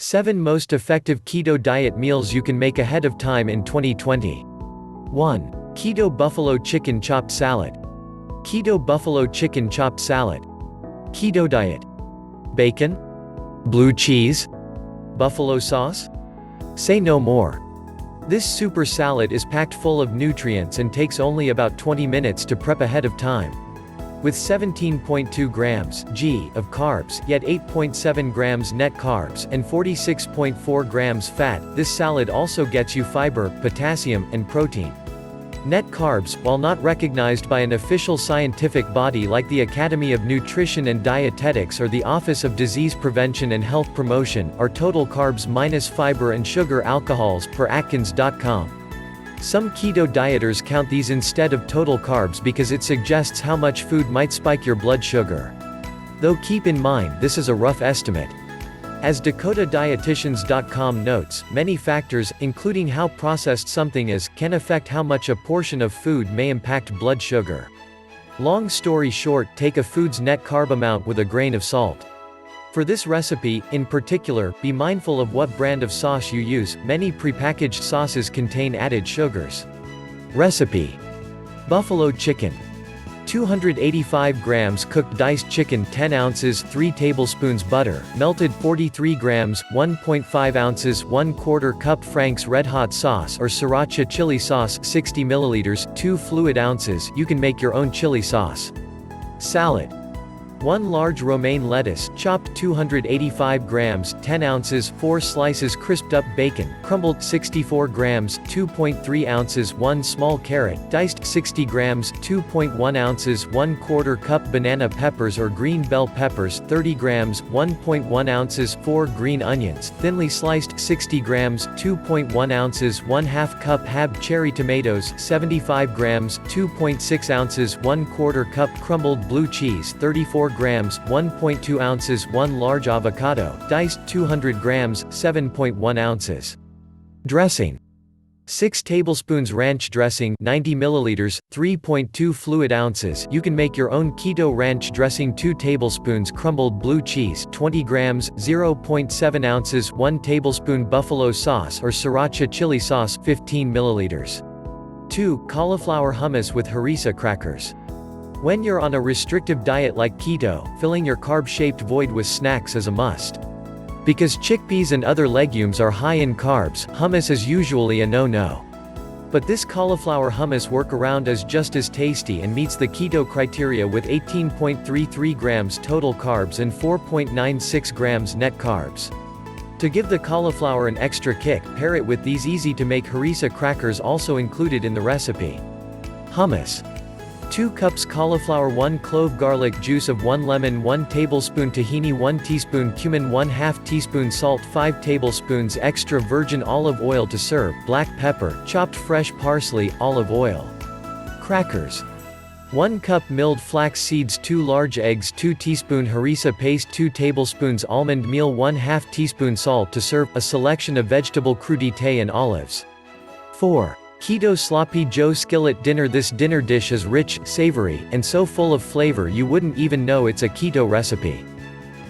7 Most Effective Keto Diet Meals You Can Make Ahead of Time in 2020. 1. Keto Buffalo Chicken Chopped Salad. Keto Buffalo Chicken Chopped Salad. KetoDiet. Bacon? Blue cheese? Buffalo sauce? Say no more. This super salad is packed full of nutrients and takes only about 20 minutes to prep ahead of time. With 17.2 grams g of carbs, yet 8.7 grams net carbs, and 46.4 grams fat, this salad also gets you fiber, potassium, and protein. Net carbs, while not recognized by an official scientific body like the Academy of Nutrition and Dietetics or the Office of Disease Prevention and Health Promotion, are total carbs minus fiber and sugar alcohols per Atkins.com. Some keto dieters count these instead of total carbs because it suggests how much food might spike your blood sugar. Though keep in mind this is a rough estimate. As DakotaDietitians.com notes, many factors, including how processed something is, can affect how much a portion of food may impact blood sugar. Long story short, take a food's net carb amount with a grain of salt. For this recipe, in particular, be mindful of what brand of sauce you use. Many prepackaged sauces contain added sugars. Recipe: buffalo chicken. 285 grams cooked diced chicken, 10 ounces, 3 tablespoons butter, melted 43 grams, 1.5 ounces, 1/4 cup Frank's Red Hot sauce or sriracha chili sauce, 60 milliliters, 2 fluid ounces. You can make your own chili sauce. Salad: 1 large romaine lettuce, chopped 285 grams, 10 ounces, 4 slices crisped up bacon, crumbled 64 grams, 2.3 ounces, 1 small carrot, diced 60 grams, 2.1 ounces, 1/4 cup banana peppers or green bell peppers, 30 grams, 1.1 ounces, 4 green onions, thinly sliced, 60 grams, 2.1 ounces, 1/2 cup Hab cherry tomatoes, 75 grams, 2.6 ounces, 1/4 cup crumbled blue cheese, 34 grams, 1.2 ounces, 1 large avocado, diced 200 grams, 7.1 ounces. Dressing: 6 tablespoons ranch dressing, 90 milliliters, 3.2 fluid ounces. You can make your own keto ranch dressing. 2 tablespoons crumbled blue cheese, 20 grams, 0.7 ounces, 1 tablespoon buffalo sauce or sriracha chili sauce, 15 milliliters. 2 cauliflower hummus with harissa crackers. When you're on a restrictive diet like keto, filling your carb-shaped void with snacks is a must. Because chickpeas and other legumes are high in carbs, hummus is usually a no-no. But this cauliflower hummus workaround is just as tasty and meets the keto criteria with 18.33 grams total carbs and 4.96 grams net carbs. To give the cauliflower an extra kick, pair it with these easy-to-make harissa crackers also included in the recipe. Hummus: 2 cups cauliflower, 1 clove garlic juice of 1 lemon, 1 tablespoon tahini, 1 teaspoon cumin, 1/2 teaspoon salt, 5 tablespoons extra virgin olive oil to serve, black pepper, chopped fresh parsley, olive oil. Crackers: 1 cup milled flax seeds, 2 large eggs, 2 teaspoon harissa paste, 2 tablespoons almond meal, 1/2 teaspoon salt to serve, a selection of vegetable crudité and olives. 4. Keto Sloppy Joe Skillet Dinner. This dinner dish is rich, savory, and so full of flavor you wouldn't even know it's a keto recipe.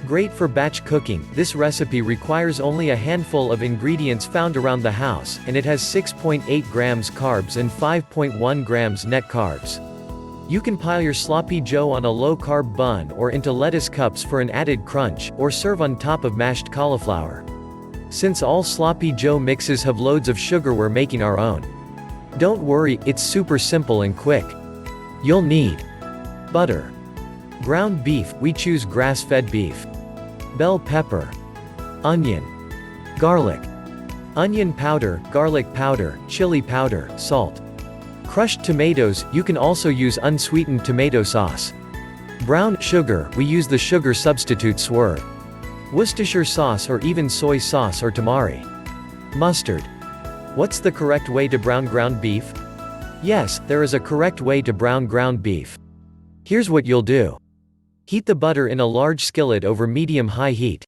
Great for batch cooking, this recipe requires only a handful of ingredients found around the house, and it has 6.8 grams carbs and 5.1 grams net carbs. You can pile your Sloppy Joe on a low-carb bun or into lettuce cups for an added crunch, or serve on top of mashed cauliflower. Since all Sloppy Joe mixes have loads of sugar, we're making our own. Don't worry, it's super simple and quick. You'll need butter, ground beef, we choose grass-fed beef, bell pepper, onion, garlic, onion powder, garlic powder, chili powder, salt, crushed tomatoes, you can also use unsweetened tomato sauce, brown sugar, we use the sugar substitute swerve, Worcestershire sauce or even soy sauce or tamari, mustard. What's the correct way to brown ground beef? Yes, there is a correct way to brown ground beef. Here's what you'll do. Heat the butter in a large skillet over medium-high heat.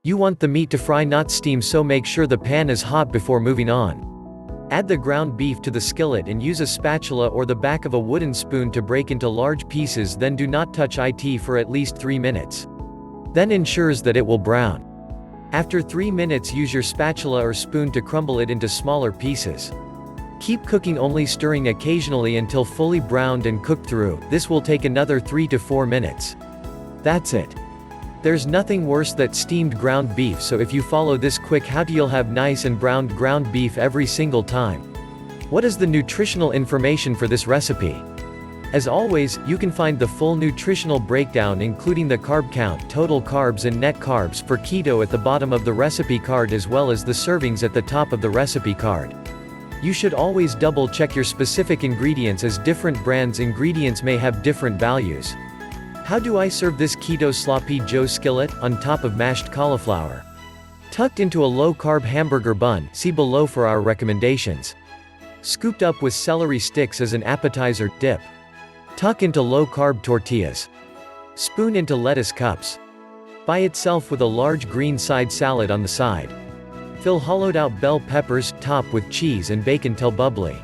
You want the meat to fry, not steam, so make sure the pan is hot before moving on. Add the ground beef to the skillet and use a spatula or the back of a wooden spoon to break into large pieces, then do not touch it for at least 3 minutes. Then ensures that it will brown. After 3 minutes, use your spatula or spoon to crumble it into smaller pieces. Keep cooking, only stirring occasionally until fully browned and cooked through. This will take another 3 to 4 minutes. That's it. There's nothing worse than steamed ground beef, so if you follow this quick how-to, you'll have nice and browned ground beef every single time. What is the nutritional information for this recipe? As always, you can find the full nutritional breakdown including the carb count, total carbs and net carbs for keto at the bottom of the recipe card, as well as the servings at the top of the recipe card. You should always double check your specific ingredients, as different brands' ingredients may have different values. How do I serve this keto sloppy Joe skillet? On top of mashed cauliflower. Tucked into a low-carb hamburger bun, see below for our recommendations. Scooped up with celery sticks as an appetizer, dip. Tuck into low-carb tortillas. Spoon into lettuce cups. By itself with a large green side salad on the side. Fill hollowed-out bell peppers, top with cheese and bake until bubbly.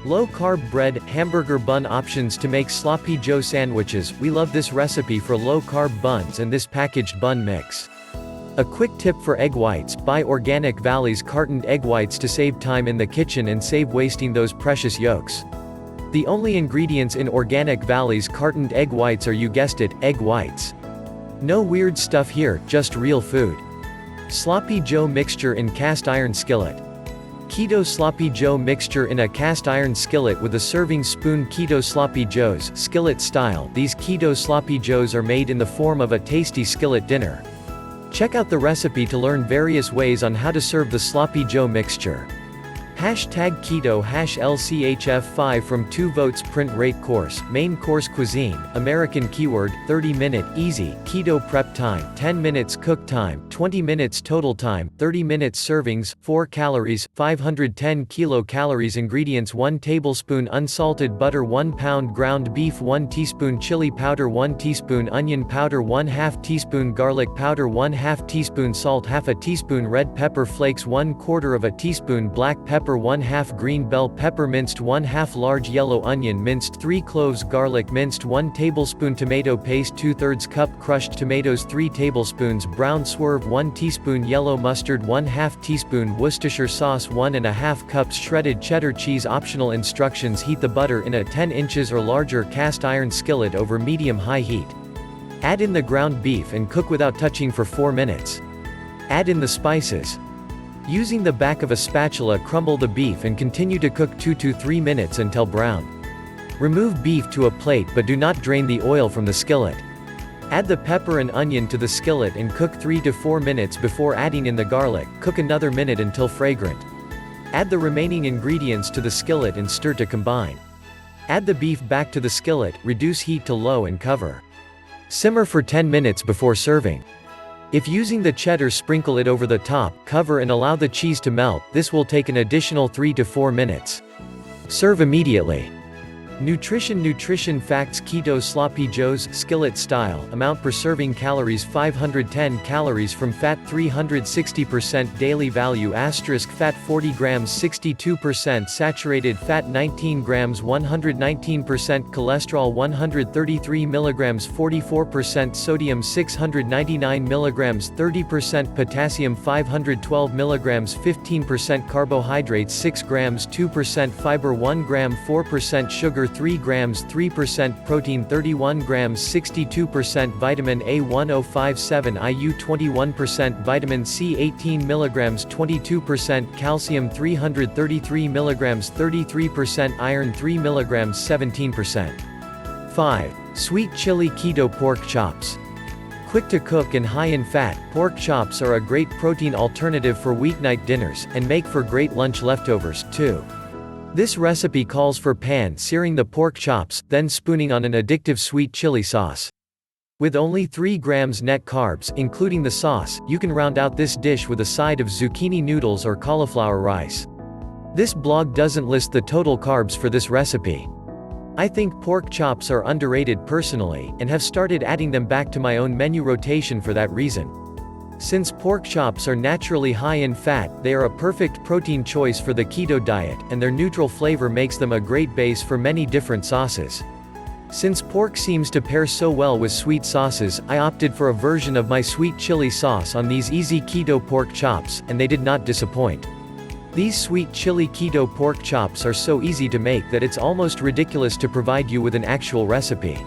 Low-carb bread, hamburger bun options to make sloppy Joe sandwiches. We love this recipe for low-carb buns and this packaged bun mix. A quick tip for egg whites: buy Organic Valley's cartoned egg whites to save time in the kitchen and save wasting those precious yolks. The only ingredients in Organic Valley's cartoned egg whites are, you guessed it, egg whites. No weird stuff here, just real food. Sloppy Joe mixture in cast iron skillet. Keto sloppy Joe mixture in a cast iron skillet with a serving spoon. Keto sloppy Joes, skillet style. These keto sloppy Joes are made in the form of a tasty skillet dinner. Check out the recipe to learn various ways on how to serve the sloppy Joe mixture. #keto #LCHF5 from 2 votes. Print rate: course, main course, cuisine, American. Keyword: 30-minute, easy. Keto prep time: 10 minutes. Cook time: 20 minutes. Total time: 30 minutes. Servings: 4 calories, 510 kilocalories. Ingredients: 1 tablespoon unsalted butter, 1 pound ground beef, 1 teaspoon chili powder, 1 teaspoon onion powder, 1/2 teaspoon garlic powder, 1/2 teaspoon salt, 1/2 teaspoon red pepper flakes, 1/4 of a teaspoon black pepper, 1/2 green bell pepper minced, 1/2 large yellow onion minced, 3 cloves garlic minced, 1 tablespoon tomato paste, 2/3 cup crushed tomatoes, 3 tablespoons brown swerve, 1 teaspoon yellow mustard, 1/2 teaspoon Worcestershire sauce, 1.5 cups shredded cheddar cheese. Optional instructions: heat the butter in a 10 inches or larger cast iron skillet over medium-high heat. Add in the ground beef and cook without touching for 4 minutes. Add in the spices. Using the back of a spatula, crumble the beef and continue to cook 2 to 3 minutes until brown. Remove beef to a plate but do not drain the oil from the skillet. Add the pepper and onion to the skillet and cook 3 to 4 minutes before adding in the garlic. Cook another minute until fragrant. Add the remaining ingredients to the skillet and stir to combine. Add the beef back to the skillet, reduce heat to low and cover. Simmer for 10 minutes before serving. If using the cheddar, sprinkle it over the top, cover and allow the cheese to melt. This will take an additional 3 to 4 minutes. Serve immediately. Nutrition facts: Keto sloppy Joes, skillet style. Amount per serving: calories 510 calories from fat 360%. Daily value: fat 40 grams 62%, saturated fat 19 grams 119%, cholesterol 133 mg 44%, sodium 699 mg 30%, potassium 512 mg 15%, carbohydrates 6 grams 2%, fiber 1 gram 4%, sugar 3 grams 3%, protein 31 grams 62%, vitamin A 1057 IU 21%, vitamin C 18 mg 22%, calcium 333 mg 33%, iron 3 mg 17%. 5. Sweet chili keto pork chops. Quick to cook and high in fat, pork chops are a great protein alternative for weeknight dinners, and make for great lunch leftovers, too. This recipe calls for pan-searing the pork chops, then spooning on an addictive sweet chili sauce. With only 3 grams net carbs, including the sauce, you can round out this dish with a side of zucchini noodles or cauliflower rice. This blog doesn't list the total carbs for this recipe. I think pork chops are underrated personally, and have started adding them back to my own menu rotation for that reason. Since pork chops are naturally high in fat, they are a perfect protein choice for the keto diet, and their neutral flavor makes them a great base for many different sauces. Since pork seems to pair so well with sweet sauces, I opted for a version of my sweet chili sauce on these easy keto pork chops, and they did not disappoint. These sweet chili keto pork chops are so easy to make that it's almost ridiculous to provide you with an actual recipe.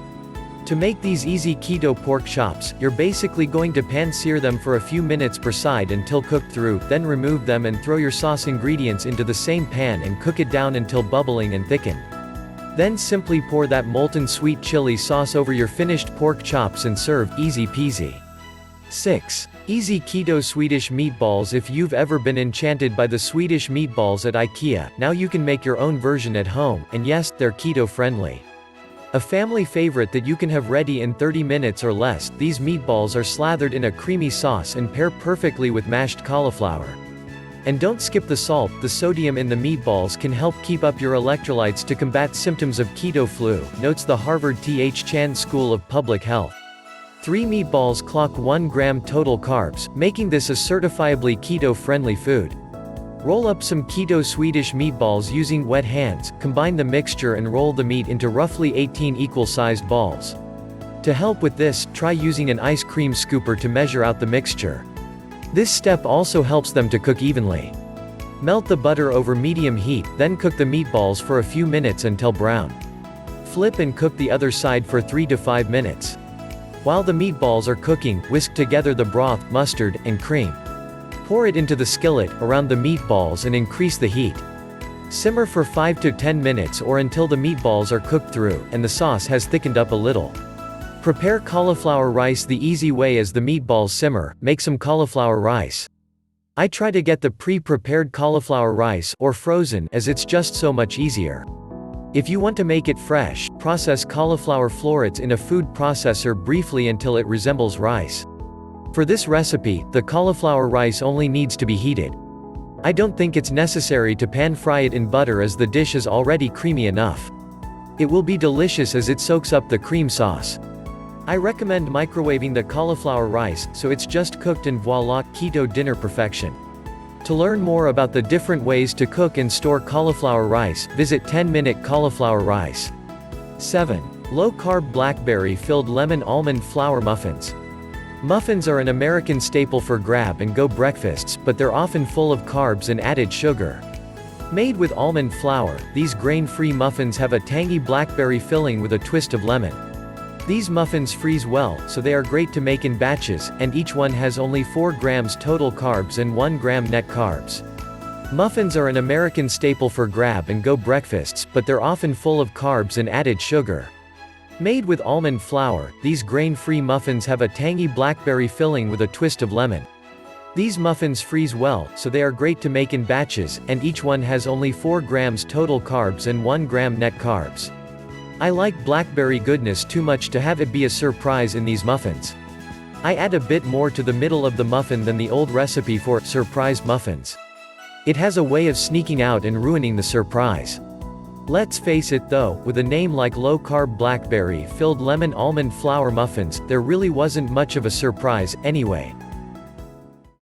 To make these easy keto pork chops, you're basically going to pan-sear them for a few minutes per side until cooked through, then remove them and throw your sauce ingredients into the same pan and cook it down until bubbling and thickened. Then simply pour that molten sweet chili sauce over your finished pork chops and serve, easy peasy. 6. Easy keto Swedish meatballs. If you've ever been enchanted by the Swedish meatballs at IKEA, now you can make your own version at home, and yes, they're keto friendly. A family favorite that you can have ready in 30 minutes or less, these meatballs are slathered in a creamy sauce and pair perfectly with mashed cauliflower. And don't skip the salt. The sodium in the meatballs can help keep up your electrolytes to combat symptoms of keto flu, notes the Harvard T.H. Chan School of Public Health. 3 meatballs clock 1 gram total carbs, making this a certifiably keto-friendly food. Roll up some keto Swedish meatballs using wet hands, combine the mixture and roll the meat into roughly 18 equal-sized balls. To help with this, try using an ice cream scooper to measure out the mixture. This step also helps them to cook evenly. Melt the butter over medium heat, then cook the meatballs for a few minutes until brown. Flip and cook the other side for 3 to 5 minutes. While the meatballs are cooking, whisk together the broth, mustard, and cream. Pour it into the skillet, around the meatballs and increase the heat. Simmer for 5 to 10 minutes or until the meatballs are cooked through, and the sauce has thickened up a little. Prepare cauliflower rice the easy way. As the meatballs simmer, make some cauliflower rice. I try to get the pre-prepared cauliflower rice, or frozen, as it's just so much easier. If you want to make it fresh, process cauliflower florets in a food processor briefly until it resembles rice. For this recipe, the cauliflower rice only needs to be heated. I don't think it's necessary to pan-fry it in butter as the dish is already creamy enough. It will be delicious as it soaks up the cream sauce. I recommend microwaving the cauliflower rice, so it's just cooked and voila, keto dinner perfection. To learn more about the different ways to cook and store cauliflower rice, visit 10-minute cauliflower rice. 7. Low-carb blackberry-filled lemon almond flour muffins. Muffins are an American staple for grab-and-go breakfasts, but they're often full of carbs and added sugar. Made with almond flour, these grain-free muffins have a tangy blackberry filling with a twist of lemon. These muffins freeze well, so they are great to make in batches, and each one has only 4 grams total carbs and 1 gram net carbs. Muffins are an American staple for grab-and-go breakfasts, but they're often full of carbs and added sugar. Made with almond flour, these grain-free muffins have a tangy blackberry filling with a twist of lemon. These muffins freeze well, so they are great to make in batches, and each one has only 4 grams total carbs and 1 gram net carbs. I like blackberry goodness too much to have it be a surprise in these muffins. I add a bit more to the middle of the muffin than the old recipe for surprise muffins. It has a way of sneaking out and ruining the surprise. Let's face it though, with a name like low-carb blackberry-filled lemon almond flour muffins, there really wasn't much of a surprise, anyway.